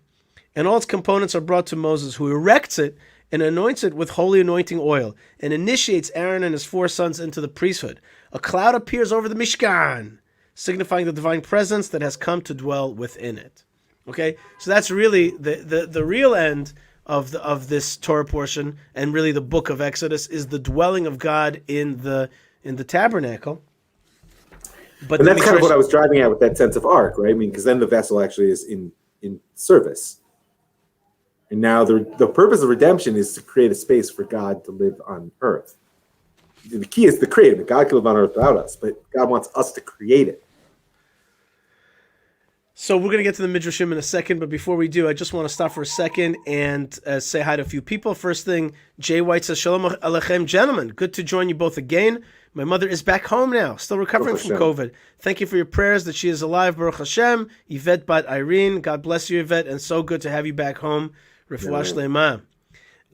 and all its components are brought to Moses, who erects it and anoints it with holy anointing oil, and initiates Aaron and his 4 sons into the priesthood. A cloud appears over the Mishkan, signifying the divine presence that has come to dwell within it. Okay, so that's really the real end of this Torah portion, and really the book of Exodus, is the dwelling of God in the tabernacle. But that's kind of what I was driving at with that sense of ark, right? I mean, because then the vessel actually is in service. And now the purpose of redemption is to create a space for God to live on earth. The key is to create it. God can live on earth without us, but God wants us to create it. So we're going to get to the Midrashim in a second, but before we do, I just want to stop for a second and say hi to a few people. First thing, Jay White says, Shalom Alechem, gentlemen. Good to join you both again. My mother is back home now, still recovering from COVID. Thank you for your prayers that she is alive, Baruch Hashem. Yvette Bat Irene, God bless you, Yvette, and so good to have you back home. Refuah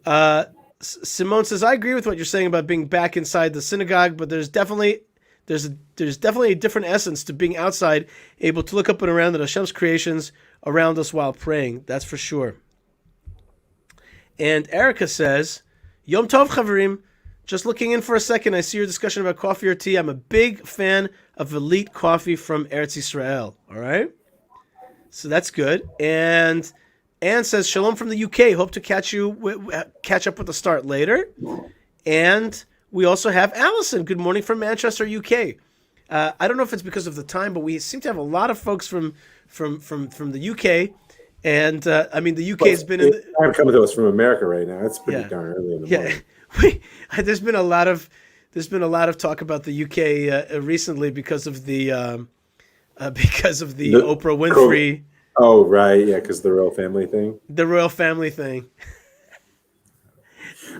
Shlema. Simone says, I agree with what you're saying about being back inside the synagogue, but there's definitely a different essence to being outside, able to look up and around at Hashem's creations around us while praying. That's for sure. And Erica says, Yom Tov Chaverim. Just looking in for a second, I see your discussion about coffee or tea. I'm a big fan of elite coffee from Eretz Yisrael. All right? So that's good. And Anne says, Shalom from the UK. Hope to catch up with the start later. And we also have Allison. Good morning from Manchester, UK. I don't know if it's because of the time, but we seem to have a lot of folks from the UK. And I mean, the UK has been in the... I'm coming to us from America right now. It's pretty darn early in the morning. There's been a lot of talk about the UK recently because of the Oprah Winfrey. Oh right, yeah, because the royal family thing. The royal family thing.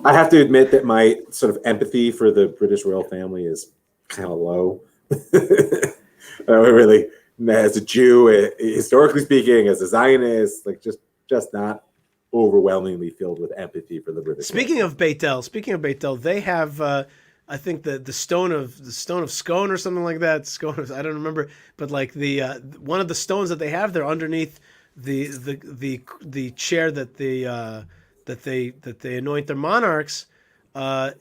I have to admit that my sort of empathy for the British royal family is kind of low. Really, as a Jew, historically speaking, as a Zionist, like just not overwhelmingly filled with empathy for the British. Speaking of Beit El, they have I think the stone of Scone or something like that. Scone, I don't remember, but like the one of the stones that they have there underneath the chair that they anoint their monarchs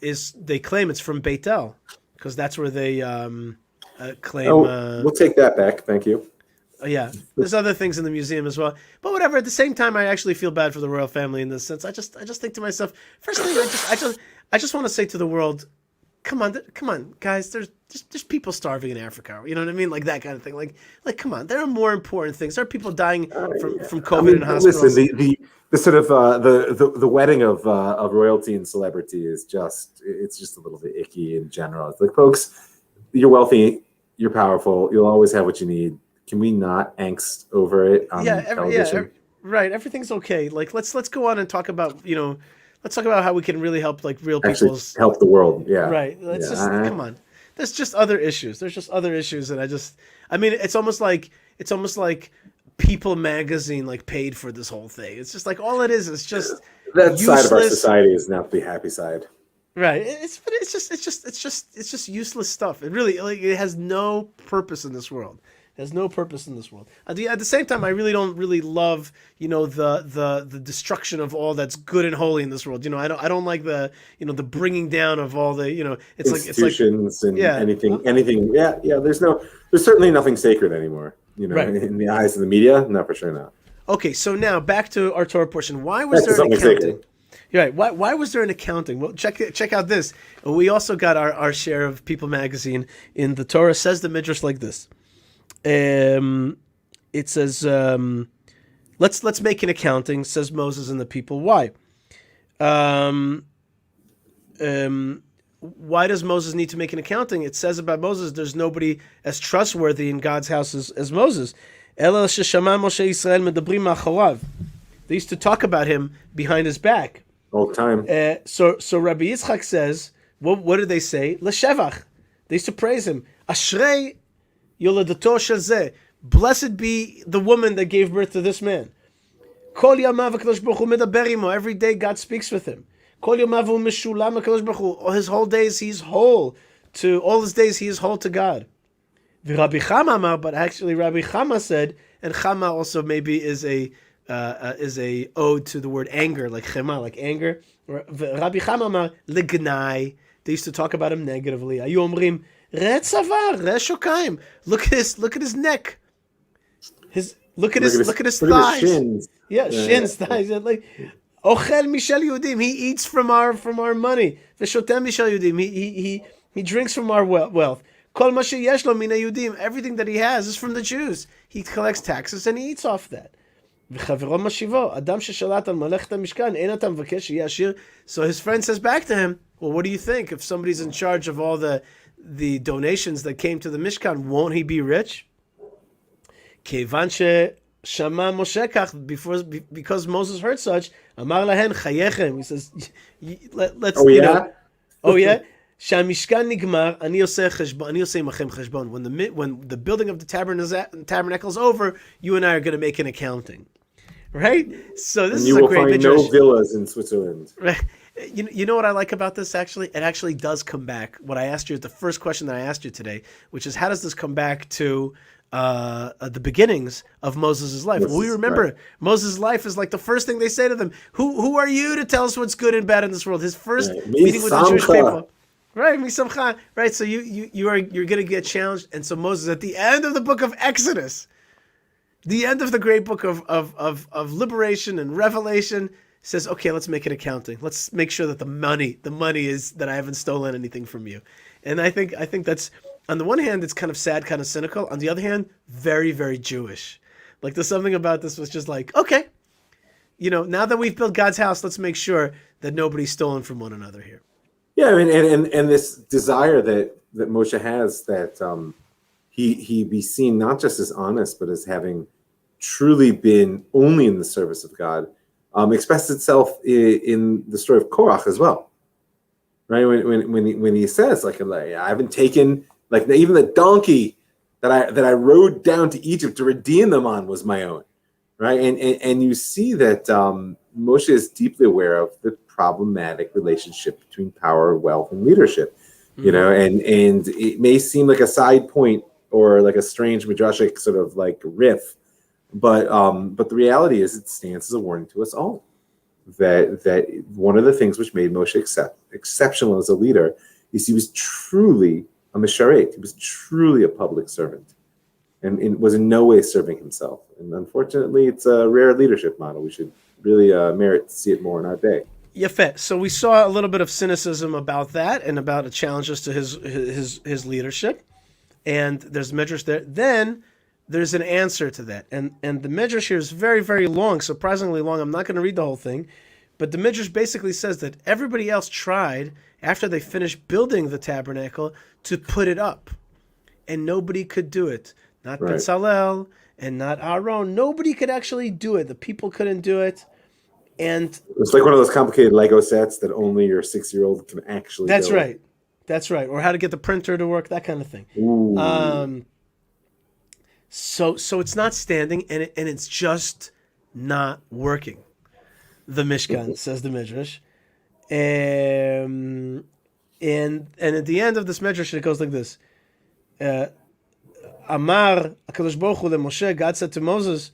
is, they claim it's from Beit El, because that's where they claim. We'll take that back. Thank you. Yeah, there's other things in the museum as well, but whatever. At the same time, I actually feel bad for the royal family in this sense. I just think to myself, first thing, I just want to say to the world, come on, guys. There's people starving in Africa. You know what I mean? Like that kind of thing. Like come on. There are more important things. There are people dying from COVID in hospitals. Listen, the sort of the wedding of royalty and celebrity is just a little bit icky in general. It's like, folks, you're wealthy, you're powerful, you'll always have what you need. Can we not angst over it on television? Right, everything's okay. Like let's go on and talk about let's talk about how we can really help like real Actually, people's help the world. Yeah, right. Let's yeah. just come on. There's just other issues. There's just other issues, and I mean, it's almost like People Magazine like paid for this whole thing. It's just like all it is just That side of our useless. society is not the happy side. Right. It's just useless stuff. It really like it has no purpose in this world. It has no purpose in this world. At the same time, I really don't really love the destruction of all that's good and holy in this world. I don't like the bringing down of all the institutions and yeah. anything. Yeah, yeah. There's certainly nothing sacred anymore. Right. In the eyes of the media, no, for sure not. Okay, so now back to our Torah portion. Why was there an accounting? You're right. Why was there an accounting? Well, check out this. We also got our share of People Magazine in the Torah. Says the Midrash like this. It says, let's make an accounting. Says Moses and the people. Why? Why does Moses need to make an accounting? It says about Moses, there's nobody as trustworthy in God's house as Moses. They used to talk about him behind his back. All the time. So Rabbi Yitzchak says, what did they say? L'shevach. They used to praise him. Ashrei yoladato shazeh. Blessed be the woman that gave birth to this man. Kol yamav HaKadosh Baruch Hu medaber imo. Every day God speaks with him. Kol yamav hu mishulam HaKadosh Baruch Hu. His whole days he's whole. All his days he is whole to God. Rabbi Chama amar, but actually Rabbi Chama said, and Chama also maybe is a ode to the word anger, like chema, like anger. Rabbi Chama amar legnai. They used to talk about him negatively. Ayu omrim re tzavar, re shokayim. Look at his neck. Look at his thighs. Shins. Yeah, shins, thighs. Like ochel mishel yudim. He eats from our money. Veshotem mishel yudim. He drinks from our wealth. Kol ma sheyesh lo mina yudim. Everything that he has is from the Jews. He collects taxes and he eats off that. So his friend says back to him, well, what do you think? If somebody's in charge of all the donations that came to the Mishkan, won't he be rich? Because Moses heard such, Amar lahen chayechem. He says, let's, oh yeah? Shamishkan nigmar, ani oseh machem cheshbon. When the building of the tabernacle is over, you and I are going to make an accounting. Right? So this is a great midrash. You will find no villas in Switzerland. Right. You know what I like about this, actually? It actually does come back. What I asked you, the first question that I asked you today, which is how does this come back to the beginnings of Moses' life? Well, we remember right. Moses' life is like the first thing they say to them. Who are you to tell us what's good and bad in this world? His first meeting with the Jewish people. Right, misamcha. Right, so you're going to get challenged. And so Moses, at the end of the book of Exodus, the end of the great book of liberation and revelation, says, okay, let's make an accounting. Let's make sure that the money is that I haven't stolen anything from you. And I think that's, on the one hand, it's kind of sad, kind of cynical. On the other hand, very, very Jewish. Like there's something about this was just like, okay, now that we've built God's house, let's make sure that nobody's stolen from one another here. Yeah, I mean, and this desire that Moshe has that he be seen not just as honest, but as having truly been only in the service of God, expressed itself in the story of Korach as well, right? When he says like I haven't taken like even the donkey that I rode down to Egypt to redeem them on was my own, right? And you see that Moshe is deeply aware of the problematic relationship between power, wealth, and leadership, and it may seem like a side point or like a strange midrashic sort of like riff, but the reality is it stands as a warning to us all that one of the things which made Moshe exceptional as a leader is he was truly a misharet. He was truly a public servant, and was in no way serving himself. And unfortunately, it's a rare leadership model. We should really merit to see it more in our day. Yafet. So we saw a little bit of cynicism about that and about the challenges to his leadership. And there's medrash there. Then there's an answer to that. And the medrash here is very, very long, surprisingly long. I'm not going to read the whole thing. But the medrash basically says that everybody else tried, after they finished building the tabernacle, to put it up. And nobody could do it. not Right. Bezalel and not Aaron. Nobody could actually do it. The people couldn't do it. And It's like one of those complicated Lego sets that only your 6-year-old can actually that's build. right. That's right. Or how to get the printer to work, that kind of thing. Ooh. So it's not standing, and it's just not working. The Mishkan, says the Midrash. And at the end of this Midrash, it goes like this. Amar HaKadosh Baruch Hu leMoshe, God said to Moses,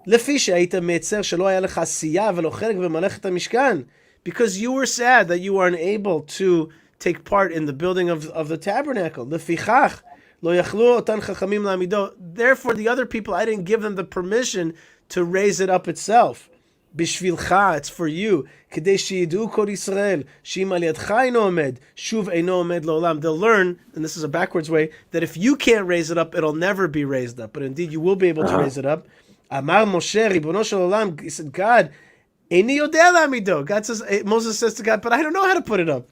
לפי שהיית מייצר שלא היה לך עשייה ולא חלק במלאכת המשכן, because you were sad that you were unable to take part in the building of the tabernacle. לפיכך לא יכלו אותן חכמים להעמידו. Therefore, the other people, I didn't give them the permission to raise it up itself. בשבילך, it's for you, כדי שידעו כל ישראל, שאם על ידך אינו עומד, שוב אינו עומד לעולם. They'll learn, and this is a backwards way, that if you can't raise it up, it'll never be raised up. But indeed, you will be able to raise it up. אמר משה, ריבונו של עולם, he said, God, איני יודע להעמידו. God says, Moses says to God, but I don't know how to put it up.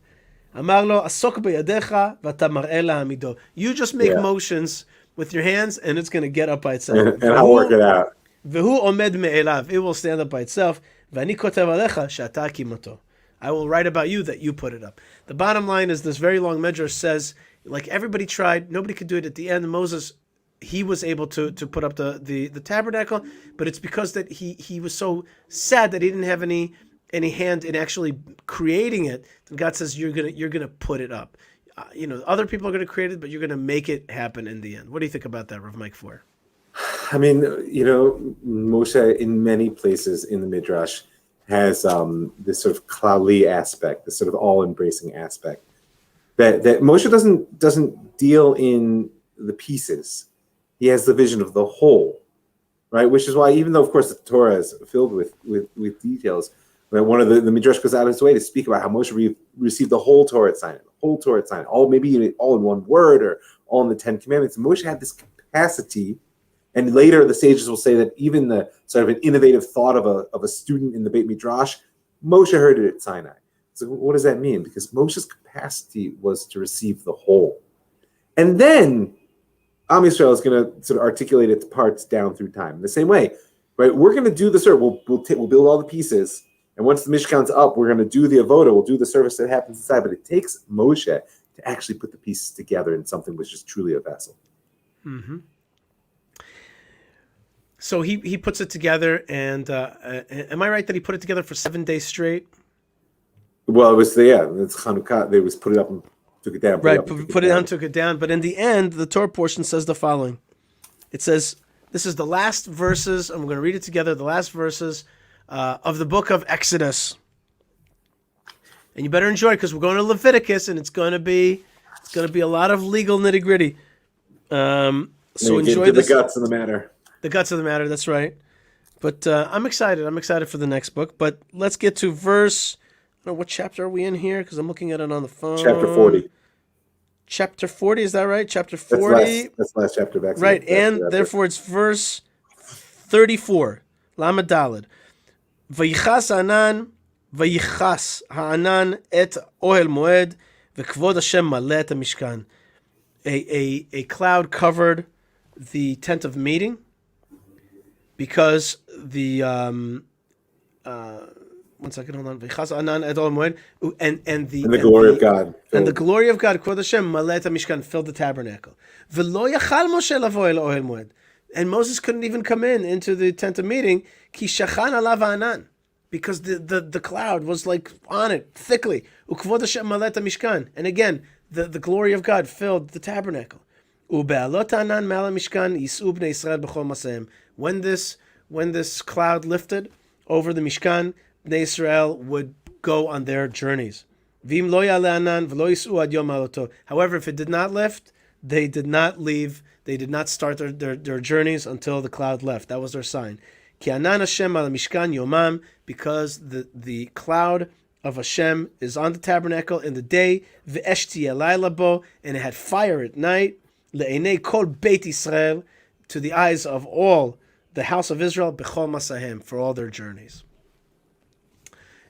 אמר לו, עסוק בידיך, ואתה מראה להעמידו. You just make motions with your hands, and it's going to get up by itself. And I'll work it out. והוא עומד מאליו. It will stand up by itself. ואני כותב עליך שאתה הקימתו. I will write about you that you put it up. The bottom line is this very long Midrash says, like everybody tried, nobody could do it. At the end, Moses, he was able to put up the tabernacle, but it's because that he was so sad that he didn't have any hand in actually creating it. And God says, you're gonna put it up. Other people are gonna create it, but you're gonna make it happen in the end. What do you think about that, Rav Mike Feuer? I mean, Moshe in many places in the Midrash has this sort of klali aspect, this sort of all-embracing aspect that Moshe doesn't deal in the pieces. He has the vision of the whole, right? Which is why, even though, of course, the Torah is filled with details, one of the Midrash goes out of his way to speak about how Moshe received the whole Torah sign, all maybe all in one word or all in the 10 Commandments. Moshe had this capacity. And later, the sages will say that even the sort of an innovative thought of a student in the Beit Midrash, Moshe heard it at Sinai. So what does that mean? Because Moshe's capacity was to receive the whole. And then Am Yisrael is going to sort of articulate its parts down through time. In the same way, right? We're going to do the service. We'll build all the pieces. And once the Mishkan's up, we're going to do the avoda. We'll do the service that happens inside. But it takes Moshe to actually put the pieces together in something which is truly a vessel. Mm-hmm. So he puts it together, and am I right that he put it together for 7 days straight? Well, it was it's Chanukah. They was put it up and took it down. Put it down, took it down. But in the end, the Torah portion says the following. It says, this is the last verses, and we're going to read it together, the last verses of the book of Exodus. And you better enjoy it, because we're going to Leviticus, and it's going to be a lot of legal nitty-gritty. So enjoy this. The guts of the matter. The guts of the matter, that's right. But I'm excited. I'm excited for the next book. But let's get to verse, I don't know, what chapter are we in here? Because I'm looking at it on the phone. Chapter 40. Chapter 40, is that right? Chapter 40. That's the last chapter of Exodus. Right, and therefore it's verse 34. Lamed Daled. Vayichas ha'anan et ohel moed, v'kvod Hashem maleh et hamishkan. A cloud covered the tent of meeting, because the 1 second, hold on. And the glory of God. And the glory of God, Kvod Hashem, maleh et hamishkan, filled the tabernacle. V'lo yachal Moshe lavo el ohel moed. And Moses couldn't even come into the tent of meeting, ki shachan alav ha'anan, because the cloud was like on it thickly. Ukvod Hashem maleh et hamishkan. And again, the glory of God filled the tabernacle. Ube'alot ha'anan ma'al hamishkan yis'u bnei Yisrael b'chol maseim. When this cloud lifted over the Mishkan, Bnei Israel would go on their journeys. V'im lo ya'aleh ha'anan v'lo yis'u ad yom ha'aloto. However, if it did not lift, they did not leave. They did not start their journeys until the cloud left. That was their sign. Ki anan Hashem al Mishkan yomam, because the cloud of Hashem is on the tabernacle in the day. V'esh tiyeh layla bo, and it had fire at night. Le'enei kol Beit Israel, to the eyes of all the house of Israel, b'chol masahem, for all their journeys.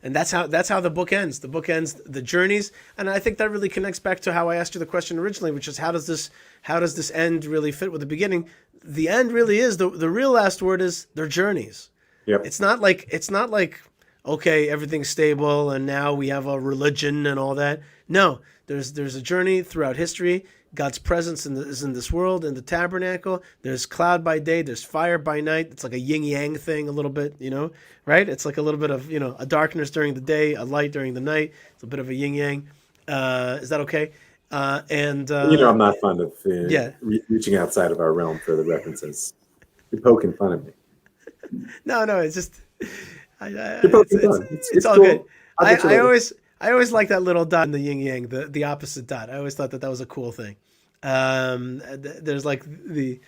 And that's how the book ends. The book ends the journeys, and I think that really connects back to how I asked you the question originally, which is how does this end really fit with the beginning? The end really is the real last word is their journeys. Yep. It's not like okay, everything's stable and now we have a religion and all that. No, there's a journey throughout history. God's presence is in this world, in the tabernacle. There's cloud by day, there's fire by night. It's like a yin yang thing a little bit, right? It's like a little bit of, a darkness during the day, a light during the night. It's a bit of a yin yang. Is that okay? I'm not fond of reaching outside of our realm for the references. You're poking fun at me. No, it's just it's all cool. good. I always like that little dot in the yin yang, the opposite dot. I always thought that was a cool thing. There's like the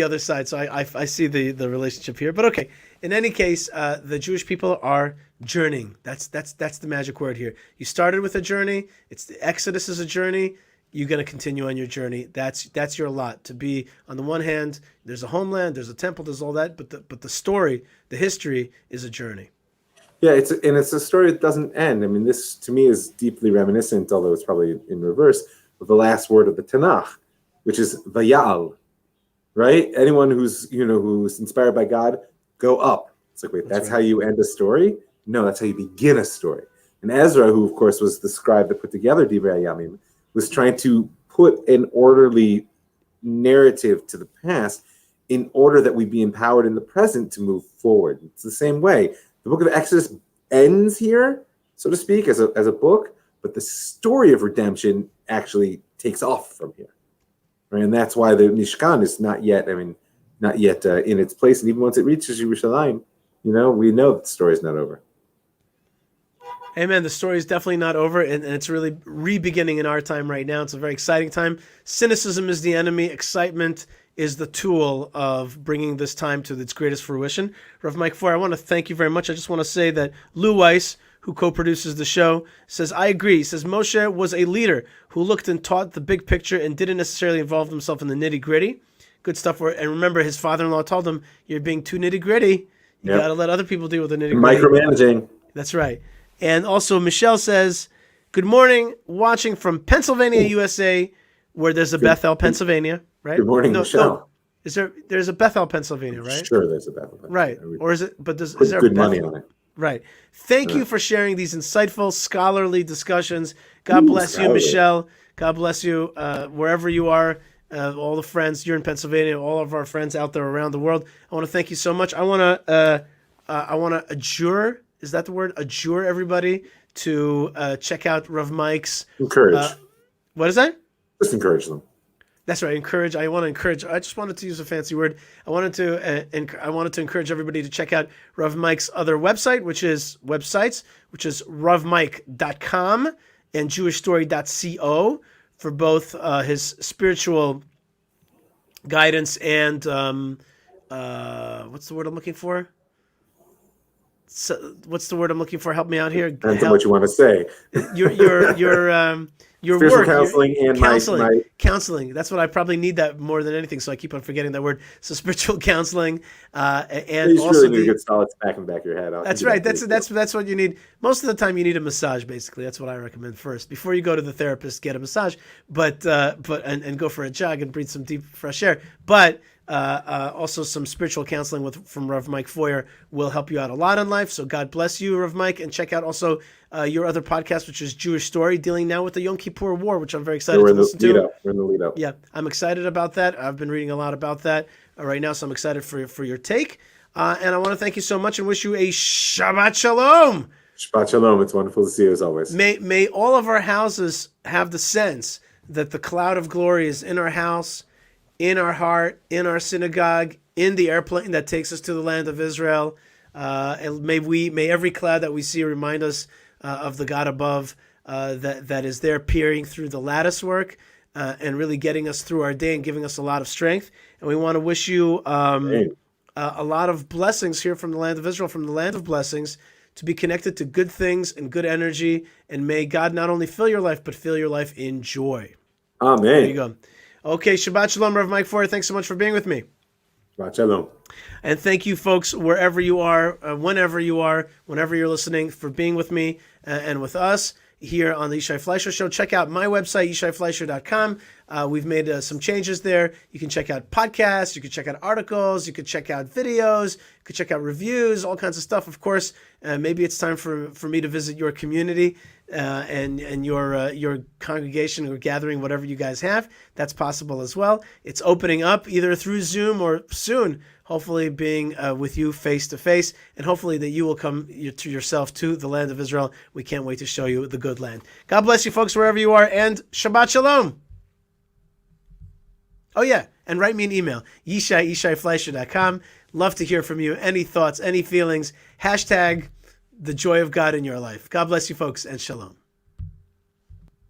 other side, so I see the relationship here. But okay, in any case, the Jewish people are journeying. That's the magic word here. You started with a journey. It's the Exodus is a journey. You're going to continue on your journey. That's your lot. To be, on the one hand, there's a homeland, there's a temple, there's all that, but the story, the history is a journey. Yeah, it's a story that doesn't end. I mean, this to me is deeply reminiscent, although it's probably in reverse, of the last word of the Tanakh, which is Vayal, right? Anyone who's inspired by God, go up. It's like, wait, that's right. How you end a story? No, that's how you begin a story. And Ezra, who of course was the scribe that put together Divrei Hayamim, was trying to put an orderly narrative to the past in order that we be empowered in the present to move forward. It's the same way. The book of Exodus ends here, so to speak, as a book, but the story of redemption actually takes off from here. Right? And that's why the Mishkan is not yet in its place. And even once it reaches Yerushalayim, we know that the story is not over. Amen. The story is definitely not over, and it's really re-beginning in our time right now. It's a very exciting time. Cynicism is the enemy. Excitement is the tool of bringing this time to its greatest fruition. Rav Mike Feuer, I want to thank you very much. I just want to say that Lou Weiss, who co-produces the show, says, I agree. He says, Moshe was a leader who looked and taught the big picture and didn't necessarily involve himself in the nitty-gritty. Good stuff. And remember, his father-in-law told him, you're being too nitty-gritty. You got to let other people deal with the nitty-gritty. Micromanaging. That's right. And also Michelle says, good morning, watching from Pennsylvania, USA, where there's a Bethel, Pennsylvania, right? Good morning, Michelle. No. There's a Bethel, Pennsylvania, right? Sure, there's a Bethel. Right. Or is it, is there good a money on it? Right. Thank you for sharing these insightful, scholarly discussions. God bless you, Michelle. God bless you wherever you are, all the friends. You're in Pennsylvania, all of our friends out there around the world. I want to thank you so much. I want to adjure. Is that the word? Adjure everybody to check out Rav Mike's. Encourage. What is that? Just encourage them. That's right. Encourage. I want to encourage. I just wanted to use a fancy word. I wanted to encourage everybody to check out Rav Mike's other website, which is ravmike.com and jewishstory.co for both his spiritual guidance and what's the word I'm looking for? So, what's the word I'm looking for? Help me out here. Depends on what you want to say. Your spiritual work, counseling and counseling. That's what I probably need that more than anything. So I keep on forgetting that word. So spiritual counseling, and you also really need a good solid smack in the back of your head. That's right. That's what you need. Most of the time, you need a massage. Basically, that's what I recommend first before you go to the therapist. Get a massage, but go for a jog and breathe some deep fresh air. But also some spiritual counseling from Rav Mike Feuer will help you out a lot in life. So God bless you, Rav Mike, and check out also your other podcast, which is Jewish Story, dealing now with the Yom Kippur War, which I'm very excited to listen to. We're in the lead up. Yeah, I'm excited about that. I've been reading a lot about that right now, so I'm excited for your take. And I want to thank you so much and wish you a Shabbat Shalom. Shabbat Shalom. It's wonderful to see you as always. May all of our houses have the sense that the cloud of glory is in our house, in our heart, in our synagogue, in the airplane that takes us to the land of Israel. And may every cloud that we see remind us of the God above that is there peering through the lattice work and really getting us through our day and giving us a lot of strength. And we want to wish you a lot of blessings here from the land of Israel, from the land of blessings, to be connected to good things and good energy. And may God not only fill your life, but fill your life in joy. Amen. There you go. Okay, Shabbat Shalom, Rav Mike Feuer. Thanks so much for being with me. Shabbat shalom. And thank you, folks, wherever you are, whenever you're listening, for being with me and with us here on the Yishai Fleisher Show. Check out my website, yishaifleisher.com. We've made some changes there. You can check out podcasts, you can check out articles, you can check out videos, you can check out reviews, all kinds of stuff. Of course, maybe it's time for me to visit your community and your congregation or gathering, whatever you guys have. That's possible as well. It's opening up either through Zoom or soon, hopefully being with you face to face, and hopefully that you will come to yourself to the land of Israel. We can't wait to show you the good land. God bless you, folks, wherever you are, and Shabbat Shalom. Oh, yeah, and write me an email, yishaifleisher.com. Love to hear from you. Any thoughts, any feelings, hashtag the joy of God in your life. God bless you, folks, and Shalom.